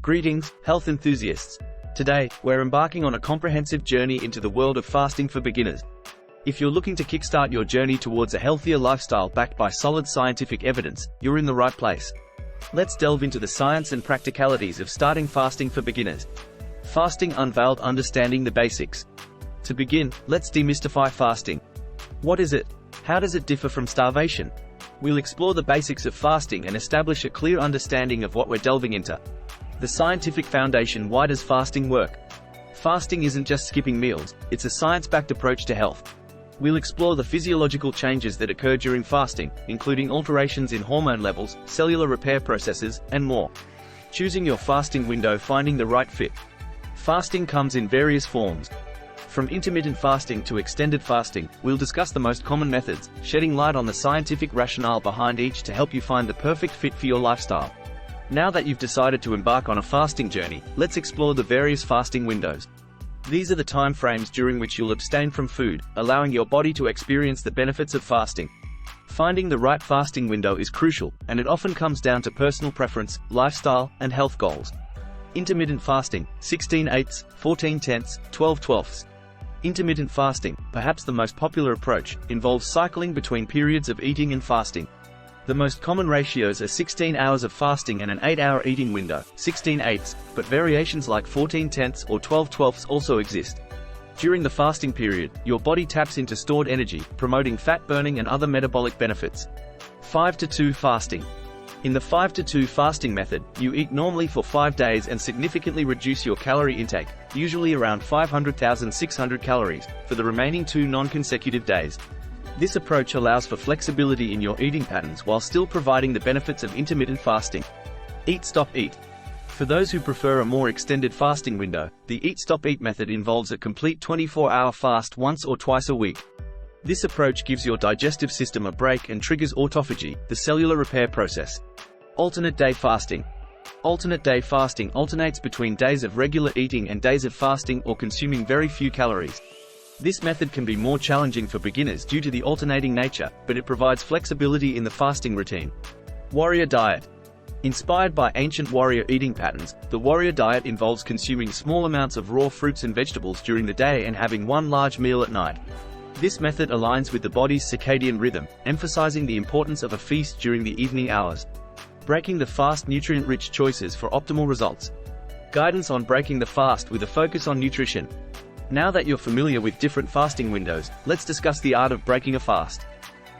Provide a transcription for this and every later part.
Greetings, health enthusiasts. Today, we're embarking on a comprehensive journey into the world of fasting for beginners. If you're looking to kickstart your journey towards a healthier lifestyle backed by solid scientific evidence, you're in the right place. Let's delve into the science and practicalities of starting fasting for beginners. Fasting Unveiled: Understanding the Basics. To begin, let's demystify fasting. What is it? How does it differ from starvation? We'll explore the basics of fasting and establish a clear understanding of what we're delving into. The scientific foundation: why does fasting work? Fasting isn't just skipping meals, it's a science-backed approach to health. We'll explore the physiological changes that occur during fasting, including alterations in hormone levels, cellular repair processes, and more. Choosing your fasting window: finding the right fit. Fasting comes in various forms. From intermittent fasting to extended fasting, we'll discuss the most common methods, shedding light on the scientific rationale behind each to help you find the perfect fit for your lifestyle. Now that you've decided to embark on a fasting journey, let's explore the various fasting windows. These are the time frames during which you'll abstain from food, allowing your body to experience the benefits of fasting. Finding the right fasting window is crucial, and it often comes down to personal preference, lifestyle, and health goals. Intermittent fasting: 16/8, 14/10, 12/12. Intermittent fasting, perhaps the most popular approach, involves cycling between periods of eating and fasting. The most common ratios are 16 hours of fasting and an 8-hour eating window, 16/8, but variations like 14/10 or 12/12 also exist. During the fasting period, your body taps into stored energy, promoting fat burning and other metabolic benefits. 5-2 fasting. In the 5-2 fasting method, you eat normally for 5 days and significantly reduce your calorie intake, usually around 500,600 calories, for the remaining 2 non-consecutive days. This approach allows for flexibility in your eating patterns while still providing the benefits of intermittent fasting. Eat Stop Eat. For those who prefer a more extended fasting window, the Eat Stop Eat method involves a complete 24-hour fast once or twice a week. This approach gives your digestive system a break and triggers autophagy, the cellular repair process. Alternate day fasting. Alternate day fasting alternates between days of regular eating and days of fasting or consuming very few calories. This method can be more challenging for beginners due to the alternating nature, but it provides flexibility in the fasting routine. Warrior diet. Inspired by ancient warrior eating patterns, the warrior diet involves consuming small amounts of raw fruits and vegetables during the day and having one large meal at night. This method aligns with the body's circadian rhythm, emphasizing the importance of a feast during the evening hours. Breaking the fast: nutrient-rich choices for optimal results. Guidance on breaking the fast with a focus on nutrition. Now that you're familiar with different fasting windows, let's discuss the art of breaking a fast.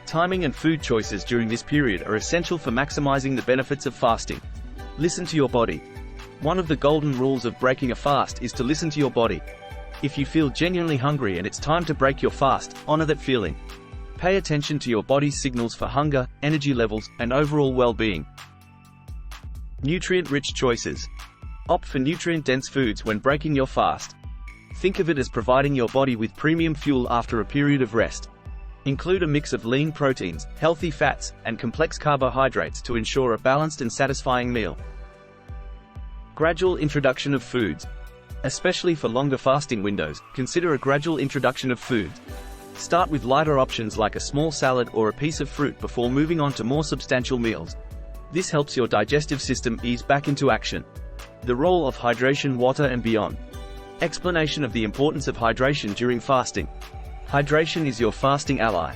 Timing and food choices during this period are essential for maximizing the benefits of fasting. Listen to your body. One of the golden rules of breaking a fast is to listen to your body. If you feel genuinely hungry and it's time to break your fast, honor that feeling. Pay attention to your body's signals for hunger, energy levels, and overall well-being. Nutrient-rich choices. Opt for nutrient-dense foods when breaking your fast. Think of it as providing your body with premium fuel after a period of rest. Include a mix of lean proteins, healthy fats, and complex carbohydrates to ensure a balanced and satisfying meal. Gradual introduction of foods. Especially for longer fasting windows, consider a gradual introduction of foods. Start with lighter options like a small salad or a piece of fruit before moving on to more substantial meals. This helps your digestive system ease back into action. The role of hydration: water and beyond. Explanation of the importance of hydration during fasting. Hydration is your fasting ally.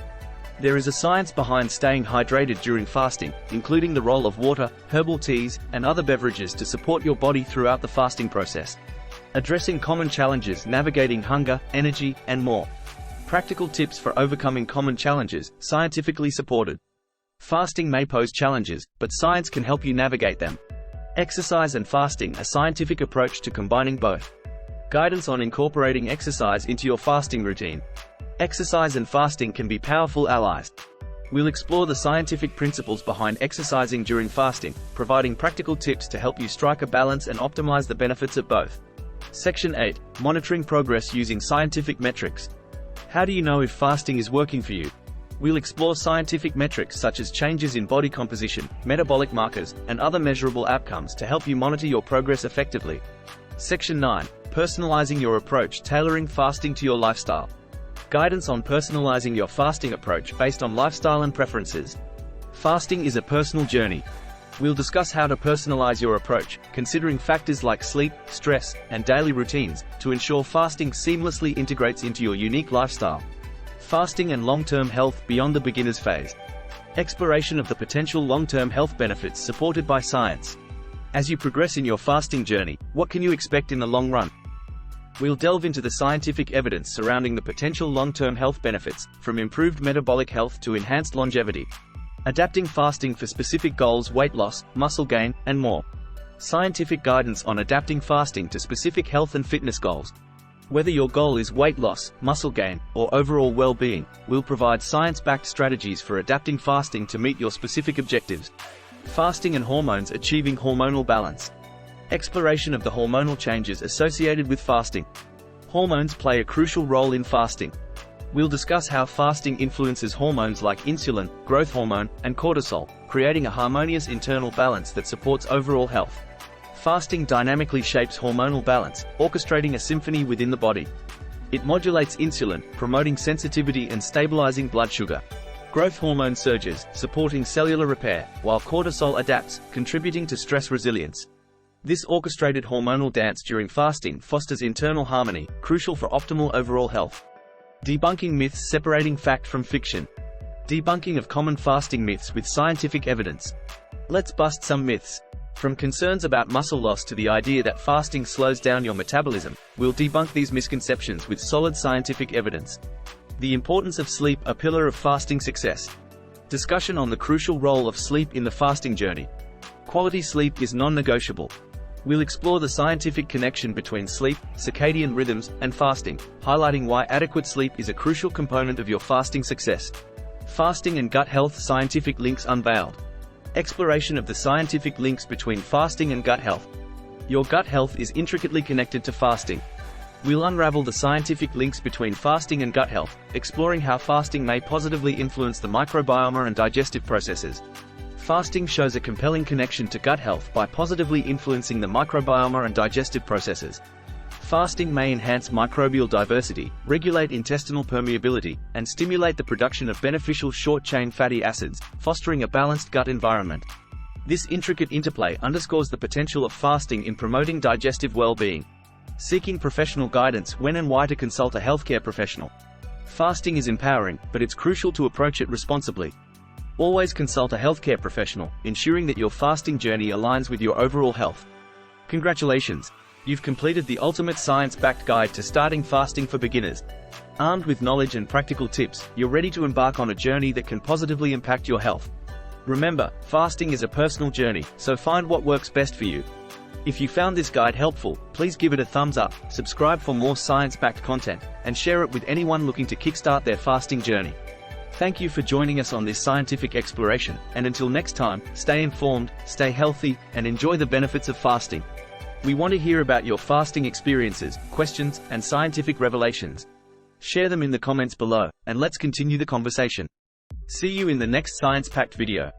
There is a science behind staying hydrated during fasting, including the role of water, herbal teas, and other beverages to support your body throughout the fasting process. Addressing common challenges: navigating hunger, energy, and more. Practical tips for overcoming common challenges, scientifically supported. Fasting may pose challenges, but science can help you navigate them. Exercise and fasting: a scientific approach to combining both. Guidance on incorporating exercise into your fasting routine. Exercise and fasting can be powerful allies. We'll explore the scientific principles behind exercising during fasting, providing practical tips to help you strike a balance and optimize the benefits of both. Section 8. Monitoring progress using scientific metrics. How do you know if fasting is working for you? We'll explore scientific metrics such as changes in body composition, metabolic markers, and other measurable outcomes to help you monitor your progress effectively. Section 9. Personalizing your approach: tailoring fasting to your lifestyle. Guidance on personalizing your fasting approach based on lifestyle and preferences. Fasting is a personal journey. We'll discuss how to personalize your approach, considering factors like sleep, stress, and daily routines, to ensure fasting seamlessly integrates into your unique lifestyle. Fasting and long-term health beyond the beginner's phase. Exploration of the potential long-term health benefits supported by science. As you progress in your fasting journey, what can you expect in the long run? We'll delve into the scientific evidence surrounding the potential long-term health benefits, from improved metabolic health to enhanced longevity. Adapting fasting for specific goals, weight loss, muscle gain, and more. Scientific guidance on adapting fasting to specific health and fitness goals. Whether your goal is weight loss, muscle gain, or overall well-being, we'll provide science-backed strategies for adapting fasting to meet your specific objectives. Fasting and hormones, achieving hormonal balance. Exploration of the hormonal changes associated with fasting. Hormones play a crucial role in fasting. We'll discuss how fasting influences hormones like insulin, growth hormone, and cortisol, creating a harmonious internal balance that supports overall health. Fasting dynamically shapes hormonal balance, orchestrating a symphony within the body. It modulates insulin, promoting sensitivity and stabilizing blood sugar. Growth hormone surges, supporting cellular repair, while cortisol adapts, contributing to stress resilience. This orchestrated hormonal dance during fasting fosters internal harmony, crucial for optimal overall health. Debunking myths, separating fact from fiction. Debunking of common fasting myths with scientific evidence. Let's bust some myths. From concerns about muscle loss to the idea that fasting slows down your metabolism, we'll debunk these misconceptions with solid scientific evidence. The importance of sleep, a pillar of fasting success. Discussion on the crucial role of sleep in the fasting journey. Quality sleep is non-negotiable. We'll explore the scientific connection between sleep, circadian rhythms, and fasting, highlighting why adequate sleep is a crucial component of your fasting success. Fasting and gut health, scientific links unveiled. Exploration of the scientific links between fasting and gut health. Your gut health is intricately connected to fasting. We'll unravel the scientific links between fasting and gut health, exploring how fasting may positively influence the microbiome and digestive processes. Fasting shows a compelling connection to gut health by positively influencing the microbiome and digestive processes. Fasting may enhance microbial diversity, regulate intestinal permeability, and stimulate the production of beneficial short-chain fatty acids, fostering a balanced gut environment. This intricate interplay underscores the potential of fasting in promoting digestive well-being. Seeking professional guidance, when and why to consult a healthcare professional. Fasting is empowering, but it's crucial to approach it responsibly. Always consult a healthcare professional, ensuring that your fasting journey aligns with your overall health. Congratulations! You've completed the ultimate science-backed guide to starting fasting for beginners. Armed with knowledge and practical tips, you're ready to embark on a journey that can positively impact your health. Remember, fasting is a personal journey, so find what works best for you. If you found this guide helpful, please give it a thumbs up, subscribe for more science-backed content, and share it with anyone looking to kickstart their fasting journey. Thank you for joining us on this scientific exploration, and until next time, stay informed, stay healthy, and enjoy the benefits of fasting. We want to hear about your fasting experiences, questions, and scientific revelations. Share them in the comments below, and let's continue the conversation. See you in the next science-packed video.